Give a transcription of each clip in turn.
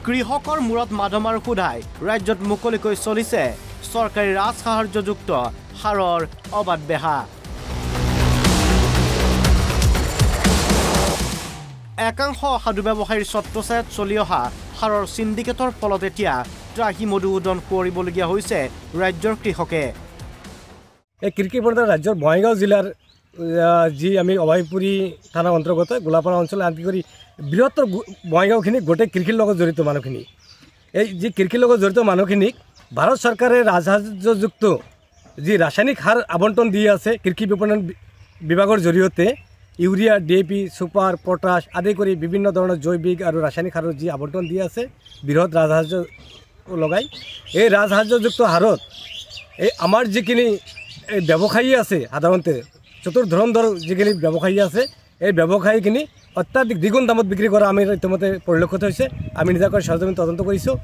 কৃষকৰ মূৰত মাধমাৰ সোধাই ৰাজ্যত মুকলিকৈ চলিছে চৰকাৰী ৰাজসাহাৰ্যযুক্ত সাৰৰ অবাধ বেহা। একাংশ অসাধু ব্যৱসায়ীৰ ছত্ৰছায়াত চলি অহা সাৰৰ চিণ্ডিকেটৰ ফলত এতিয়া ত্ৰাহি মধুসূদন কৰিবলগীয়া হৈছে ৰাজ্যৰ কৃষকে। এই কৃষিপৰ্যায়ৰ ৰাজ্যৰ বঙাইগাঁও জিলাৰ যি আমি অভয়পুৰী থানা অন্তৰ্গত গোলাপাৰা অঞ্চল আদি কৰি বৃহত্তৰ বঙাইগাঁওখিনি গোটেই কৃষিৰ লগত জড়িত মানুহখিনি, এই যি কৃষিৰ লগত জড়িত মানুহখিনিক ভাৰত চৰকাৰে ৰাজসাহাৰ্যযুক্ত যি ৰাসায়নিক সাৰ আবণ্টন দি আছে কৃষি বিপণন বিভাগৰ জৰিয়তে ইউৰিয়া, DAP, ছুপাৰ, পটাছ আদি কৰি বিভিন্ন ধৰণৰ জৈৱিক আৰু ৰাসায়নিক সাৰৰ যি আবণ্টন দি আছে বৃহৎ ৰাজসাহাৰ্য লগাই, এই ৰাজসাহাৰ্যযুক্ত হাৰত এই আমাৰ যিখিনি ব্যৱসায়ী আছে সাধাৰণতে চতুৰ্ধৰণৰ যিখিনি ব্যৱসায়ী আছে এই ব্যৱসায়ীখিনি অত্যাধিক দ্বিগুণ দামত বিক্ৰী কৰা আমি ইতিমধ্যে পৰিলক্ষিত হৈছে। আমি নিজাকৈ সৰজমিন তদন্ত কৰিছোঁ।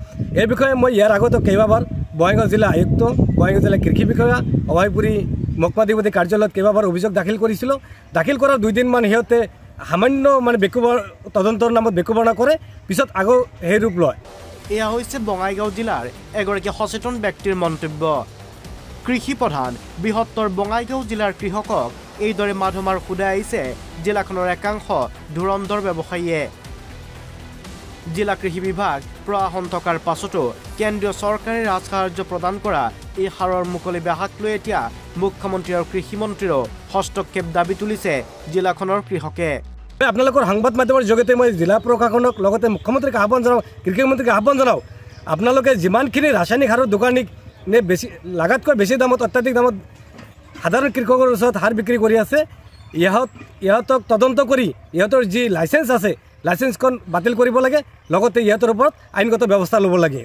এই বিষয়ে মই ইয়াৰ আগতে কেইবাবাৰ বঙাইগাঁও জিলা আয়ুক্ত, বঙাইগাঁও জিলা কৃষি বিষয়া, অভয়পুৰী মহকুমাধিপতি কাৰ্যালয়ত কেইবাবাৰ অভিযোগ দাখিল কৰিছিলোঁ। দাখিল কৰাৰ 2 দিনমান সিহঁতে সামান্য তদন্তৰ নামত বেকুবৰ্ণা কৰে, পিছত আকৌ সেই ৰূপ লয়। এয়া হৈছে বঙাইগাঁও জিলাৰ এগৰাকী সচেতন ব্যক্তিৰ মন্তব্য। কৃষি প্ৰধান বৃহত্তৰ বঙাইগাঁও জিলাৰ কৃষকক এইদৰে মাধমাৰ সোধাই আহিছে জিলাখনৰ একাংশ ধুৰন্ধৰ ব্যৱসায়ীয়ে। জিলা কৃষি বিভাগ প্ৰশাসন থকাৰ পাছতো কেন্দ্ৰীয় চৰকাৰে ৰাজসাহাৰ্য প্ৰদান কৰা এই সাৰৰ মুকলি বেহাক লৈ এতিয়া মুখ্যমন্ত্ৰী আৰু কৃষিমন্ত্ৰীৰো হস্তক্ষেপ দাবী তুলিছে জিলাখনৰ কৃষকে। আপোনালোকৰ সংবাদ মাধ্যমৰ জৰিয়তে মই জিলা প্ৰশাসনক লগতে মুখ্যমন্ত্ৰীক আহ্বান জনাওঁ, কৃষিমন্ত্ৰীক আহ্বান জনাওঁ, আপোনালোকে যিমানখিনি ৰাসায়নিক সাৰৰ দোকানীক নে বেছি লাগাতকৈ বেছি দামত অত্যাধিক দামত সাধাৰণ কৃষকৰ ওচৰত সাৰ বিক্ৰী কৰি আছে, ইহঁতক তদন্ত কৰি ইহঁতৰ যি লাইচেঞ্চ আছে লাইচেঞ্চখন বাতিল কৰিব লাগে, লগতে ইহঁতৰ ওপৰত আইনগত ব্যৱস্থা ল'ব লাগে।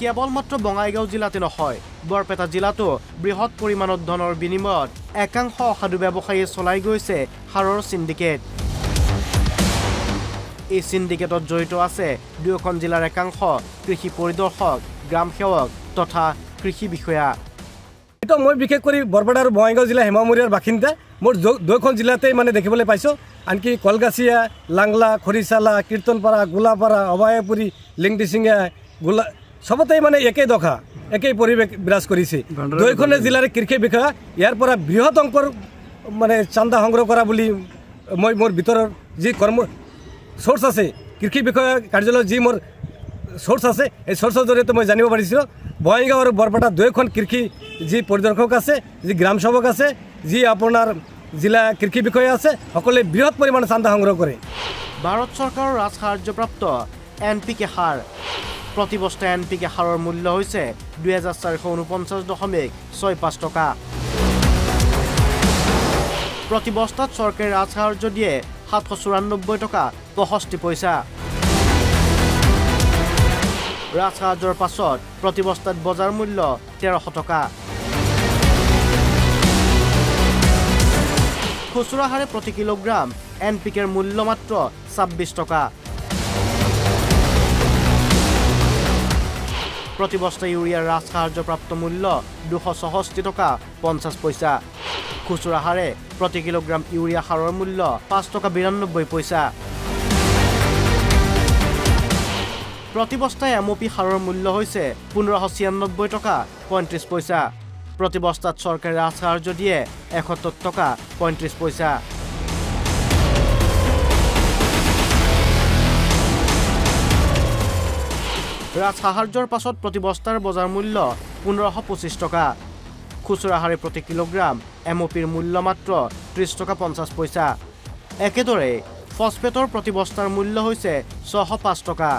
কেৱল মাত্ৰ বঙাইগাঁও জিলাতে নহয়, বৰপেটা জিলাতো বৃহৎ পৰিমাণৰ ধনৰ বিনিময়ত একাংশ অসাধু ব্যৱসায়ীয়ে চলাই গৈছে সাৰৰ চিণ্ডিকেট। এই চিণ্ডিকেটত জড়িত আছে দুয়োখন জিলাৰ একাংশ কৃষি পৰিদৰ্শক, গ্ৰাম সেৱক তথা কৃষি বিষয়া। এইটো মই বিশেষ কৰি বৰপেটা আৰু বঙাইগাঁও জিলা হেমামুৰিয়াৰ বাসিন্দা, মোৰ দুয়োখন জিলাতেই দেখিবলৈ পাইছোঁ। আনকি কলগাছিয়া, লাংলা, খৰিচালা, কীৰ্তনপাৰা, গোলাপাৰা, অভয়পুৰী, লিংডিচিঙা, চবতে একেই দশা, একেই পৰিৱেশ বিৰাজ কৰিছে। দুয়োখনে জিলাৰ কৃষি বিষয়া ইয়াৰ পৰা বৃহৎ অংকৰ চান্দা সংগ্ৰহ কৰা বুলি মই মোৰ ভিতৰৰ যি চ'ৰ্চ আছে, কৃষি বিষয়া কাৰ্যালয়ৰ যি মোৰ চ'ৰ্চ আছে, এই চ'ৰ্চৰ জৰিয়তে মই জানিব পাৰিছিলোঁ বঙাইগাঁও আৰু বৰপেটা দুয়োখন কৃষি যি পৰিদৰ্শক আছে, যি গ্ৰাম সেৱক আছে, যি আপোনাৰ জিলা কৃষি বিষয়া আছে, সকলোৱে বৃহৎ পৰিমাণে চান্দা সংগ্ৰহ কৰে। ভাৰত চৰকাৰৰ ৰাজসাহাৰ্যপ্ৰাপ্ত NPK সাৰ, প্ৰতি বস্তা NPK সাৰৰ মূল্য হৈছে 2449.65 টকা। প্ৰতি বস্তাত চৰকাৰে ৰাজসাহাৰ্য দিয়ে 794 টকা 65 পইচা। ৰাজসাহাৰ্যৰ পাছত প্ৰতি বস্তাত বজাৰ মূল্য 1300 টকা। খুচুৰা হাৰে প্ৰতি কিলোগ্ৰাম NPKৰ মূল্য মাত্ৰ 26 টকা। প্ৰতি বস্তা ইউৰিয়াৰ ৰাজসাহাৰ্যপ্ৰাপ্ত মূল্য 264 টকা 50 পইচা। খুচুৰা হাৰে প্ৰতি কিলোগ্ৰাম ইউৰিয়া সাৰৰ মূল্য 5 টকা 92 পইচা। প্ৰতি বস্তাই MOP সাৰৰ মূল্য হৈছে 1596 টকা 35 পইচা। প্ৰতি বস্তাত চৰকাৰে ৰাজসাহাৰ্য দিয়ে 71 টকা 35 পইচা। ৰাজসাহাৰ্যৰ পাছত প্ৰতি বস্তাৰ বজাৰ মূল্য 1525 টকা। খুচুৰা হাৰে প্ৰতি কিলোগ্ৰাম MOPৰ মূল্য মাত্ৰ 30 টকা 50 পইচা। একেদৰে ফচফেটৰ প্ৰতি বস্তাৰ মূল্য হৈছে 605 টকা।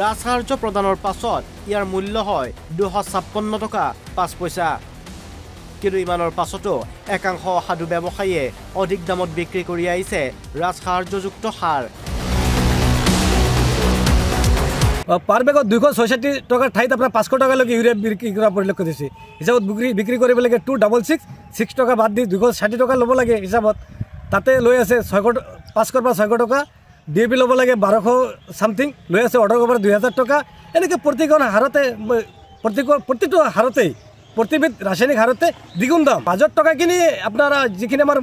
ৰাজসাহাৰ্য প্ৰদানৰ পাছত ইয়াৰ মূল্য হয় 256 টকা 5 পইচা। কিন্তু ইমানৰ পাছতো একাংশ অসাধু ব্যৱসায়ীয়ে অধিক দামত বিক্ৰী কৰি আহিছে ৰাজসাহাৰ্যযুক্ত সাৰ। পাৰ বেগত 266 টকাৰ ঠাইত আপোনাৰ 500 টকালৈকে ইউৰিয়া বিক্ৰী কৰা পৰিলক্ষিত হৈছে। হিচাপত বিক্ৰী কৰিব লাগে 266, 6 টকা বাদ দি 260 টকা ল'ব লাগে হিচাপত। তাতে লৈ আছে 500 পৰা 600 টকা। DAP ল'ব লাগে 1200 সামথিং, লৈ আছে 1800 পৰা 2000 টকা। এনেকৈ প্ৰতিটো হাৰতেই প্ৰতিবিধ ৰাসায়নিক সাৰতে দ্বিগুণ দাম। বাজেট টকাখিনি আপোনাৰ যিখিনি আমাৰ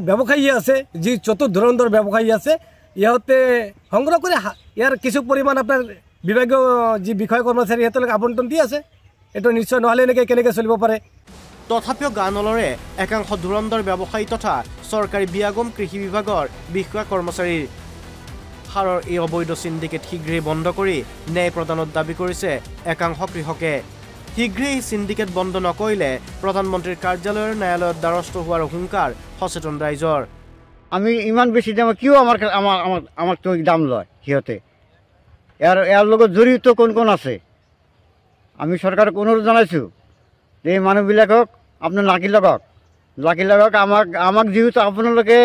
ব্যৱসায়ী আছে, যি চতুৰ ধৰণৰ ব্যৱসায়ী আছে, ইহঁতে সংগ্ৰহ কৰি ইয়াৰ কিছু পৰিমাণ আপোনাৰ বিভাগীয় যি বিষয় কৰ্মচাৰী সিহঁতলৈকে আবণ্টন দি আছে। এইটো নিশ্চয় নহ'লে এনেকৈ কেনেকৈ চলিব পাৰে। তথাপিও গানলৰে একাংশ ধুৰন্ধৰ ব্যৱসায়ী তথা চৰকাৰী বিয়াগম কৃষি বিভাগৰ বিষয়া কৰ্মচাৰীৰ সাৰৰ এই অবৈধ চিণ্ডিকেট শীঘ্ৰেই বন্ধ কৰি ন্যায় প্ৰদানত দাবী কৰিছে একাংশ কৃষকে। শীঘ্ৰেই এই চিণ্ডিকেট বন্ধ নকৰিলে প্ৰধানমন্ত্ৰীৰ কাৰ্যালয়ৰ ন্যায়ালয়ত দ্বাৰস্থ হোৱাৰ হুংকাৰ সচেতন ৰাইজৰ। আমি ইমান বেছি দাম কিয় আমাক দাম লয় সিহঁতে? ইয়াৰ লগত জড়িত কোন আছে? আমি চৰকাৰক অনুৰোধ জনাইছোঁ যে এই মানুহবিলাকক আপোনাৰ লাগি লগাওক। আমাক যিহেতু আপোনালোকে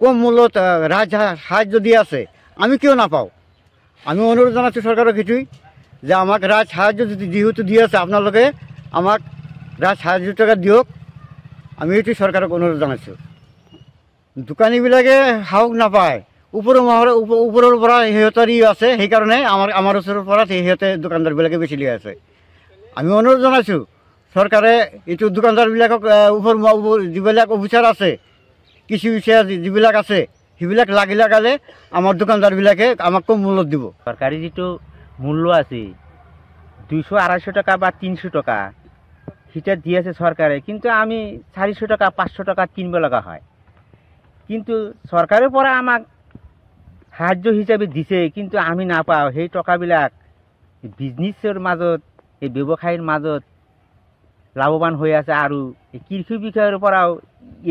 কম মূল্যত সাহায্য দি আছে, আমি কিয় নাপাওঁ? আমি অনুৰোধ জনাইছোঁ চৰকাৰক সেইটোৱেই যে আমাক সাহায্য যিহেতু দি আছে, আপোনালোকে আমাক সাহায্য টকা দিয়ক। আমি এইটো চৰকাৰক অনুৰোধ জনাইছোঁ। দোকানীবিলাকে সাহস নাপায়, ওপৰৰ পৰা সিহঁতৰ আছে, সেইকাৰণে আমাৰ ওচৰৰ পৰা সিহঁতে দোকানদাৰবিলাকে বেছি লৈ আছে। আমি অনুৰোধ জনাইছোঁ চৰকাৰে এইটো দোকানদাৰবিলাকক যিবিলাক অফিচাৰ আছে, কৃষি বিষয়া যিবিলাক আছে, সেইবিলাক লগালে আমাৰ দোকানদাৰবিলাকে আমাক কম মূল্যত দিব। চৰকাৰী যিটো মূল্য আছে 200-250 টকা বা 300 টকা সেটা দি আছে চৰকাৰে, কিন্তু আমি 400 টকা 500 টকা কিনিব লগা হয়। কিন্তু চৰকাৰৰ পৰা আমাক সাহায্য হিচাপে দিছে, কিন্তু আমি নাপাওঁ। সেই টকাবিলাক বিজনেছৰ মাজত, এই ব্যৱসায়ীৰ মাজত লাভৱান হৈ আছে, আৰু কৃষি বিষয়ৰ পৰাও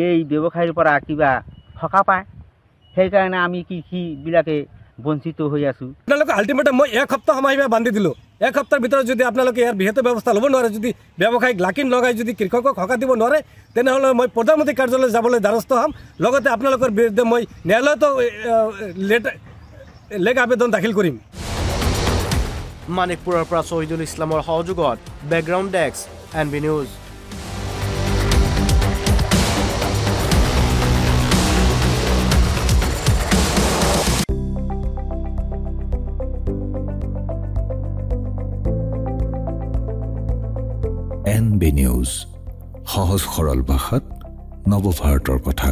এই ব্যৱসায়ীৰ পৰা কিবা সকাহ পায়। সেইকাৰণে আমি কৃষিবিলাকে বঞ্চিত হৈ আছোঁ। আপোনালোকে আল্টিমেটাম মই 1 সপ্তাহ সময় বান্ধি দিলোঁ। 1 সপ্তাহৰ ভিতৰত যদি আপোনালোকে ইয়াৰ বৃহৎ ব্যৱস্থা ল'ব নোৱাৰে, যদি ব্যৱসায়িক লাকিন লগাই যদি কৃষকক সকাহ দিব নোৱাৰে, তেনেহ'লে মই প্ৰধানমন্ত্ৰী কাৰ্যালয়লৈ যাবলৈ দ্বাৰস্থ হ'ম। লগতে আপোনালোকৰ বিৰুদ্ধে মই ন্যায়ালয়তো লেখ আবেদন দাখিল কৰিম। মানিকপুৰৰ পৰা শহীদুল ইছলামৰ সহযোগত background desk NB news. NB news, সহজ সৰল ভাষাত নৱভাৰতৰ কথা।